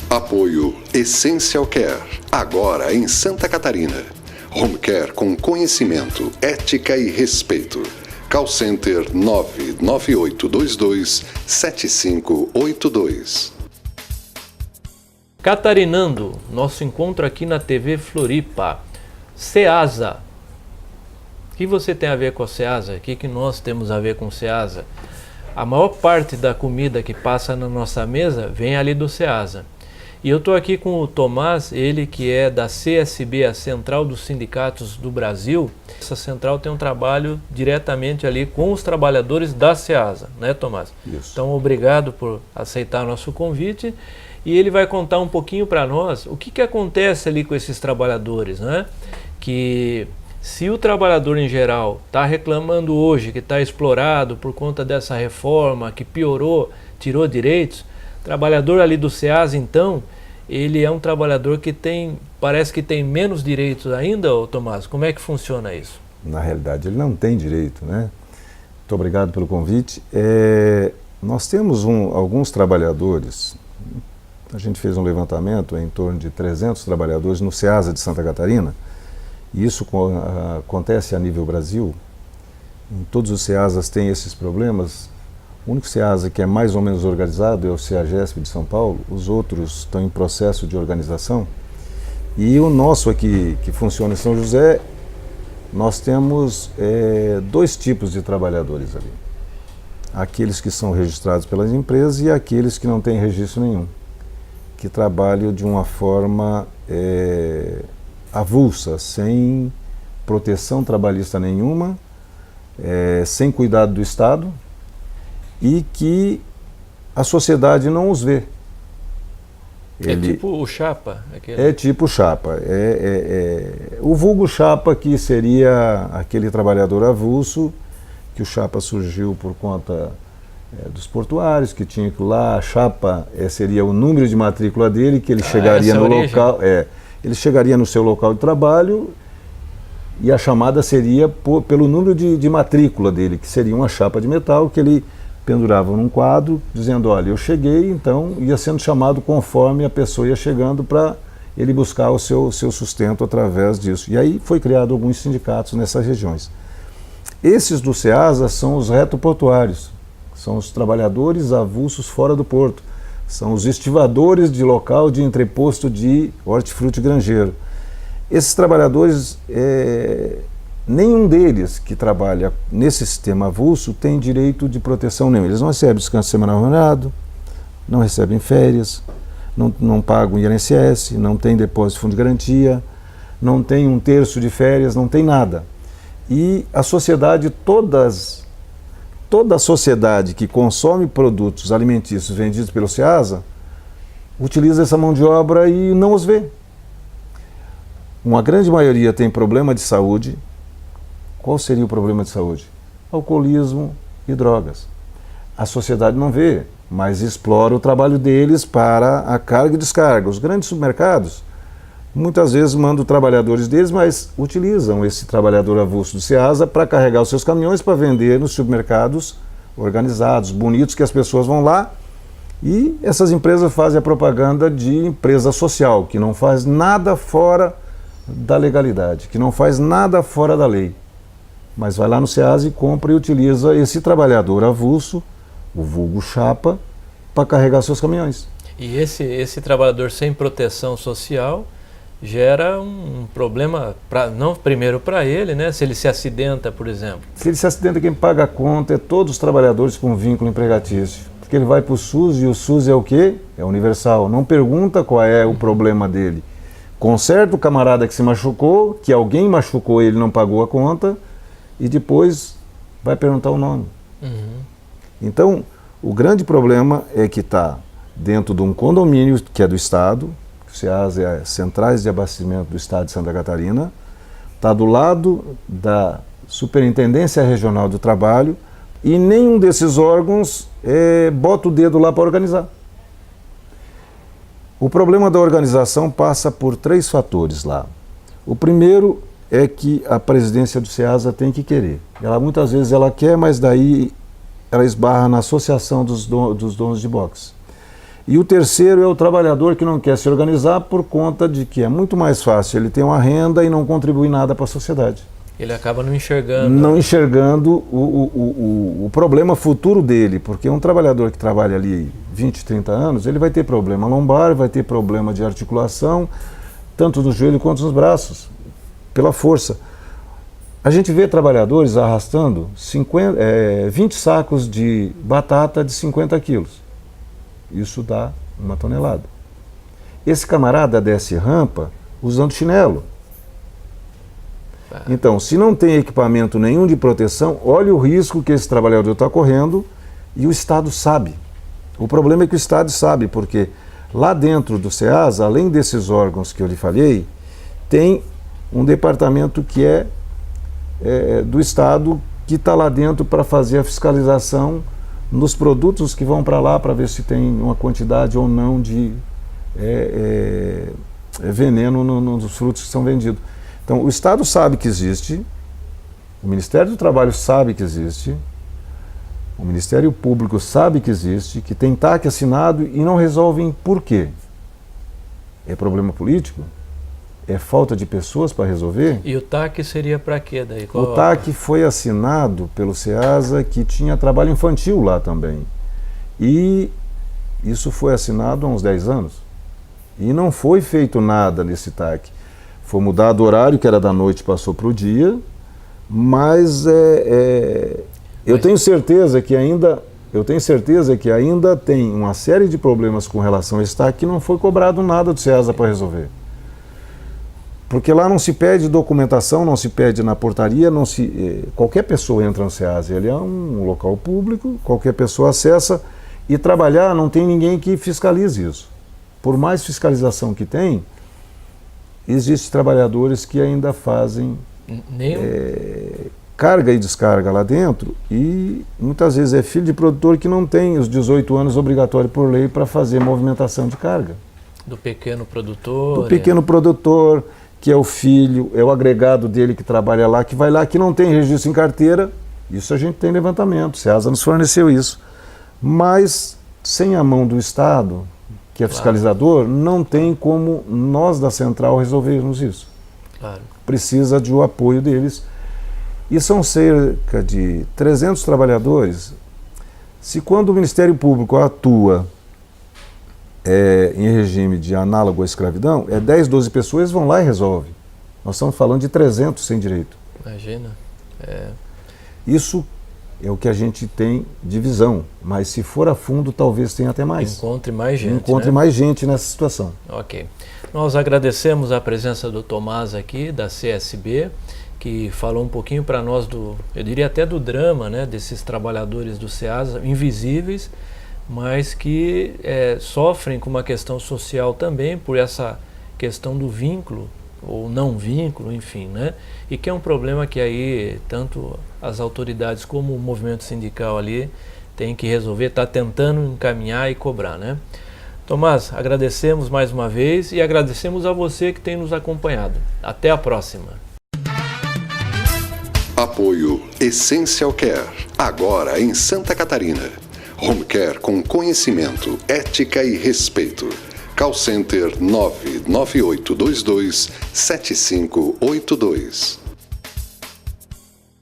Apoio Essential Care, agora em Santa Catarina. Home Care com conhecimento, ética e respeito. Call Center 99822-7582. Catarinando, nosso encontro aqui na TV Floripa. Ceasa. O que você tem a ver com a Ceasa? O que nós temos a ver com Ceasa? A maior parte da comida que passa na nossa mesa vem ali do Ceasa. E eu estou aqui com o Tomás, ele que é da CSB, a Central dos Sindicatos do Brasil. Essa central tem um trabalho diretamente ali com os trabalhadores da Ceasa, né, Tomás? Isso. Então, obrigado por aceitar nosso convite. E ele vai contar um pouquinho para nós o que acontece ali com esses trabalhadores, né? Que se o trabalhador em geral está reclamando hoje que está explorado por conta dessa reforma que piorou, tirou direitos, o trabalhador ali do Ceasa, então, ele é um trabalhador que parece que tem menos direitos ainda, ô Tomás? Como é que funciona isso? Na realidade, ele não tem direito, né? Muito obrigado pelo convite. Nós temos alguns trabalhadores, a gente fez um levantamento em torno de 300 trabalhadores no Ceasa de Santa Catarina, e isso acontece a nível Brasil. Em todos os Ceasas tem esses problemas. O único Ceasa que é mais ou menos organizado é o CEAGESP de São Paulo, os outros estão em processo de organização. E o nosso aqui, que funciona em São José, nós temos dois tipos de trabalhadores ali. Aqueles que são registrados pelas empresas e aqueles que não têm registro nenhum, que trabalham de uma forma avulsa, sem proteção trabalhista nenhuma, sem cuidado do Estado, e que a sociedade não os vê. Tipo o chapa? É tipo o chapa. O vulgo chapa, que seria aquele trabalhador avulso, que o chapa surgiu por conta dos portuários, que tinha que ir lá, a chapa seria o número de matrícula dele, que ele chegaria no local, ele chegaria no seu local de trabalho e a chamada seria pelo número de matrícula dele, que seria uma chapa de metal que ele pendurava num quadro, dizendo, olha, eu cheguei, então ia sendo chamado conforme a pessoa ia chegando para ele buscar o seu sustento através disso. E aí foi criado alguns sindicatos nessas regiões. Esses do Ceasa são os retoportuários, são os trabalhadores avulsos fora do porto, são os estivadores de local de entreposto de hortifruti granjeiro. Esses trabalhadores, nenhum deles que trabalha nesse sistema avulso tem direito de proteção nenhum. Eles não recebem descanso semanal remunerado, não recebem férias, não pagam INSS, não tem depósito de fundo de garantia, não tem um terço de férias, não tem nada. E a sociedade, toda a sociedade que consome produtos alimentícios vendidos pelo Ceasa, utiliza essa mão de obra e não os vê. Uma grande maioria tem problema de saúde. Qual seria o problema de saúde? Alcoolismo e drogas. A sociedade não vê, mas explora o trabalho deles para a carga e descarga. Os grandes supermercados muitas vezes mandam trabalhadores deles, mas utilizam esse trabalhador avulso do Ceasa para carregar os seus caminhões para vender nos supermercados organizados, bonitos, que as pessoas vão lá, e essas empresas fazem a propaganda de empresa social, que não faz nada fora da legalidade, que não faz nada fora da lei. Mas vai lá no Ceasa e compra e utiliza esse trabalhador avulso, o vulgo chapa, para carregar seus caminhões. E esse trabalhador sem proteção social gera um problema, não primeiro para ele, né? Se ele se acidenta, por exemplo. Se ele se acidenta, quem paga a conta é todos os trabalhadores com vínculo empregatício. Porque ele vai para o SUS e o SUS é o quê? É universal. Não pergunta qual é o problema dele. Conserta o camarada que se machucou, que alguém machucou e ele não pagou a conta, e depois vai perguntar o nome. Então, o grande problema é que está dentro de um condomínio que é do Estado, o Ceasa é Centrais de Abastecimento do Estado de Santa Catarina, está do lado da Superintendência Regional do Trabalho, e nenhum desses órgãos bota o dedo lá para organizar. O problema da organização passa por 3 fatores lá. O primeiro é que a presidência do Ceasa tem que querer. Muitas vezes ela quer, mas daí ela esbarra na associação dos donos de boxe. E o terceiro é o trabalhador que não quer se organizar por conta de que é muito mais fácil ele ter uma renda e não contribui nada para a sociedade. Ele acaba não enxergando. Não enxergando o problema futuro dele, porque um trabalhador que trabalha ali 20, 30 anos, ele vai ter problema lombar, vai ter problema de articulação, tanto no joelho quanto nos braços, pela força. A gente vê trabalhadores arrastando 20 sacos de batata de 50 quilos. Isso dá 1 tonelada. Esse camarada desce rampa usando chinelo. Então, se não tem equipamento nenhum de proteção, olha o risco que esse trabalhador está correndo e o Estado sabe. O problema é que o Estado sabe, porque lá dentro do SEASA, além desses órgãos que eu lhe falei, tem um departamento que é do Estado que está lá dentro para fazer a fiscalização nos produtos que vão para lá para ver se tem uma quantidade ou não de veneno nos frutos que são vendidos. Então, o Estado sabe que existe, o Ministério do Trabalho sabe que existe, o Ministério Público sabe que existe, que tem TAC assinado e não resolvem por quê? É problema político? É falta de pessoas para resolver? E o TAC seria para quê daí? O TAC foi assinado pelo SEASA, que tinha trabalho infantil lá também. E isso foi assinado há uns 10 anos. E não foi feito nada nesse TAC. Foi mudado o horário, que era da noite, passou para o dia, mas eu tenho certeza que ainda tem uma série de problemas com relação a esse TAC que não foi cobrado nada do SEASA para resolver. Porque lá não se pede documentação, não se pede na portaria, qualquer pessoa entra no SEASA, ele é um local público, qualquer pessoa acessa, e trabalhar não tem ninguém que fiscalize isso. Por mais fiscalização que tem, existem trabalhadores que ainda fazem carga e descarga lá dentro, e muitas vezes é filho de produtor que não tem os 18 anos obrigatório por lei para fazer movimentação de carga. Do pequeno produtor. Do pequeno produtor, que é o filho, é o agregado dele que trabalha lá, que vai lá, que não tem registro em carteira. Isso a gente tem levantamento, o SEASA nos forneceu isso. Mas sem a mão do Estado, que é fiscalizador, não tem como nós da Central resolvermos isso. Claro. Precisa de o apoio deles. E são cerca de 300 trabalhadores. Se quando o Ministério Público atua em regime de análogo à escravidão, 10, 12 pessoas vão lá e resolvem. Nós estamos falando de 300 sem direito. Imagina. Isso é o que a gente tem de visão, mas se for a fundo, talvez tenha até mais. Encontre mais gente. Encontre mais gente nessa situação. Ok. Nós agradecemos a presença do Tomás aqui, da CSB, que falou um pouquinho para nós eu diria até do drama, né, desses trabalhadores do SEASA, invisíveis, mas que sofrem com uma questão social também, por essa questão do vínculo, ou não vínculo, enfim, né? E que é um problema que aí tanto as autoridades como o movimento sindical ali tem que resolver, está tentando encaminhar e cobrar, né? Tomás, agradecemos mais uma vez e agradecemos a você que tem nos acompanhado. Até a próxima. Apoio Essential Care, agora em Santa Catarina. Home Care com conhecimento, ética e respeito. Call Center 99822 7582.